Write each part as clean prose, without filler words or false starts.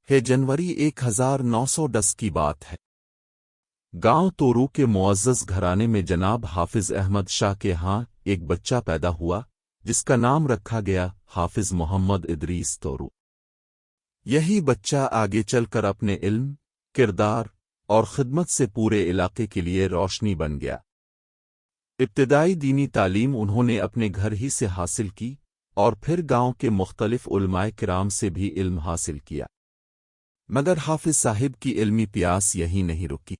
ہے جنوری 1910 کی بات ہے۔ گاؤں تورو کے معزز گھرانے میں جناب حافظ احمد شاہ کے ہاں ایک بچہ پیدا ہوا جس کا نام رکھا گیا حافظ محمد ادریس تورو۔ یہی بچہ آگے چل کر اپنے علم، کردار اور خدمت سے پورے علاقے کے لیے روشنی بن گیا۔ ابتدائی دینی تعلیم انہوں نے اپنے گھر ہی سے حاصل کی اور پھر گاؤں کے مختلف علماء کرام سے بھی علم حاصل کیا، مگر حافظ صاحب کی علمی پیاس یہی نہیں رکی۔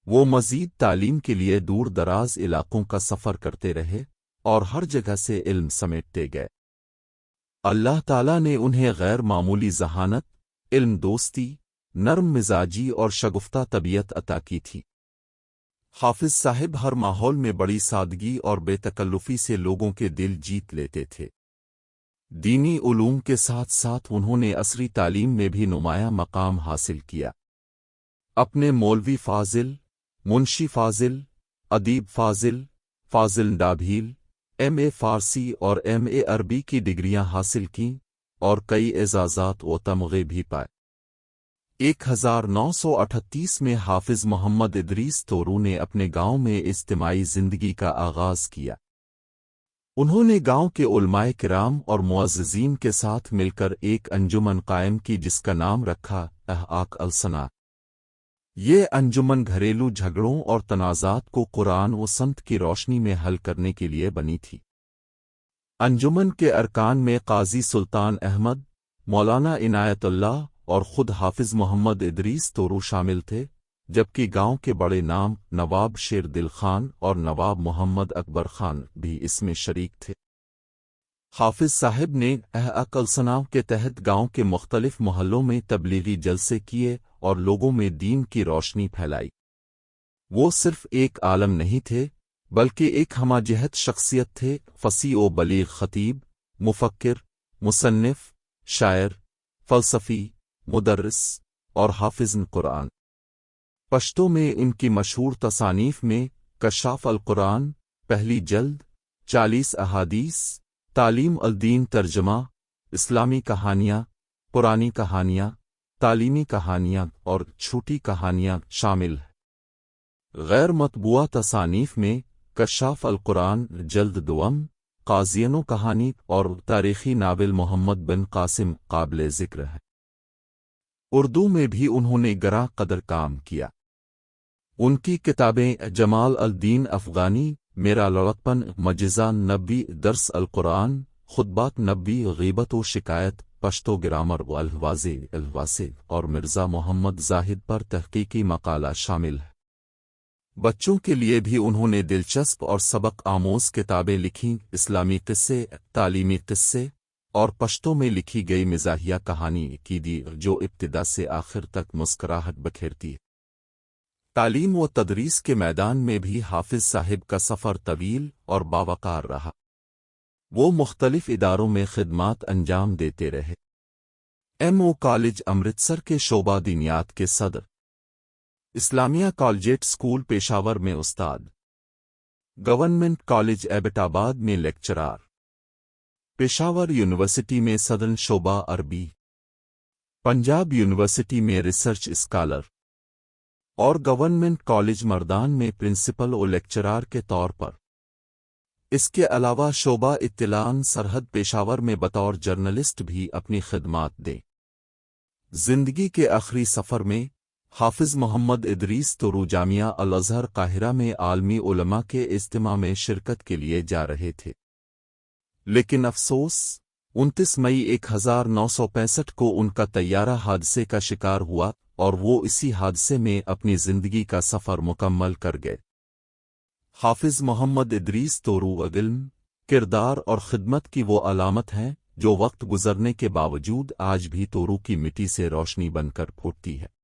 وہ مزید تعلیم کے لیے دور دراز علاقوں کا سفر کرتے رہے اور ہر جگہ سے علم سمیٹتے گئے۔ اللہ تعالیٰ نے انہیں غیر معمولی ذہانت، علم دوستی، نرم مزاجی اور شگفتہ طبیعت عطا کی تھی۔ حافظ صاحب ہر ماحول میں بڑی سادگی اور بے تکلفی سے لوگوں کے دل جیت لیتے تھے۔ دینی علوم کے ساتھ ساتھ انہوں نے عصری تعلیم میں بھی نمایاں مقام حاصل کیا۔ اپنے مولوی فاضل، منشی فاضل، ادیب فاضل، فاضل ڈابھیل، ایم فارسی اور ایم عربی کی ڈگریاں حاصل کیں اور کئی اعزازات و تمغے بھی پائے۔ 1938 میں حافظ محمد ادریس تورو نے اپنے گاؤں میں اجتماعی زندگی کا آغاز کیا۔ انہوں نے گاؤں کے علماء کرام اور معززین کے ساتھ مل کر ایک انجمن قائم کی جس کا نام رکھا احقاق السنہ۔ یہ انجمن گھریلو جھگڑوں اور تنازعات کو قرآن و سنت کی روشنی میں حل کرنے کے لیے بنی تھی۔ انجمن کے ارکان میں قاضی سلطان احمد، مولانا عنایت اللہ اور خود حافظ محمد ادریس تورو شامل تھے، جبکہ گاؤں کے بڑے نام نواب شیر دل خان اور نواب محمد اکبر خان بھی اس میں شریک تھے۔ حافظ صاحب نے احقاق السنہ کے تحت گاؤں کے مختلف محلوں میں تبلیغی جلسے کیے اور لوگوں میں دین کی روشنی پھیلائی۔ وہ صرف ایک عالم نہیں تھے بلکہ ایک ہمہ جہت شخصیت تھے، فصیح و بلیغ خطیب، مفکر، مصنف، شاعر، فلسفی، مدرس اور حافظ قرآن۔ پشتو میں ان کی مشہور تصانیف میں کشاف القرآن پہلی جلد، 40 احادیث، تعلیم الدین ترجمہ، اسلامی کہانیاں، پرانی کہانیاں، تعلیمی کہانیاں اور چھوٹی کہانیاں شامل ہیں۔ غیر مطبوعہ تصانیف میں کشاف القرآن جلد دوم، قاضیانو کہانی اور تاریخی ناول محمد بن قاسم قابل ذکر ہے۔ اردو میں بھی انہوں نے گراں قدر کام کیا۔ ان کی کتابیں جمال الدین افغانی، میرا لڑکپن، مجزہ نبی، درس القرآن، خطبات نبی، غیبت و شکایت، پشتو گرامر و الواضح اور مرزا محمد زاہد پر تحقیقی مقالہ شامل ہے۔ بچوں کے لیے بھی انہوں نے دلچسپ اور سبق آموز کتابیں لکھیں، اسلامی قصے، تعلیمی قصے اور پشتو میں لکھی گئی مزاحیہ کہانی کی دی جو ابتدا سے آخر تک مسکراہٹ بکھیرتی ہے۔ تعلیم و تدریس کے میدان میں بھی حافظ صاحب کا سفر طویل اور باوقار رہا۔ وہ مختلف اداروں میں خدمات انجام دیتے رہے۔ ایم او کالج امرتسر کے شعبہ دینیات کے صدر، اسلامیہ کالجیٹ اسکول پشاور میں استاد، گورنمنٹ کالج ایبٹ آباد میں لیکچرار، پشاور یونیورسٹی میں صدر شعبہ عربی، پنجاب یونیورسٹی میں ریسرچ اسکالر اور گورنمنٹ کالج مردان میں پرنسپل و لیکچرار کے طور پر۔ اس کے علاوہ شعبہ اطلاعات سرحد پشاور میں بطور جرنلسٹ بھی اپنی خدمات دیں۔ زندگی کے آخری سفر میں حافظ محمد ادریس تورو جامعہ الازہر قاہرہ میں عالمی علماء کے اجتماع میں شرکت کے لیے جا رہے تھے، لیکن افسوس 29 مئی 1965 کو ان کا طیارہ حادثے کا شکار ہوا اور وہ اسی حادثے میں اپنی زندگی کا سفر مکمل کر گئے۔ حافظ محمد ادریس تورو علم، کردار اور خدمت کی وہ علامت ہیں جو وقت گزرنے کے باوجود آج بھی تورو کی مٹی سے روشنی بن کر پھوٹتی ہے۔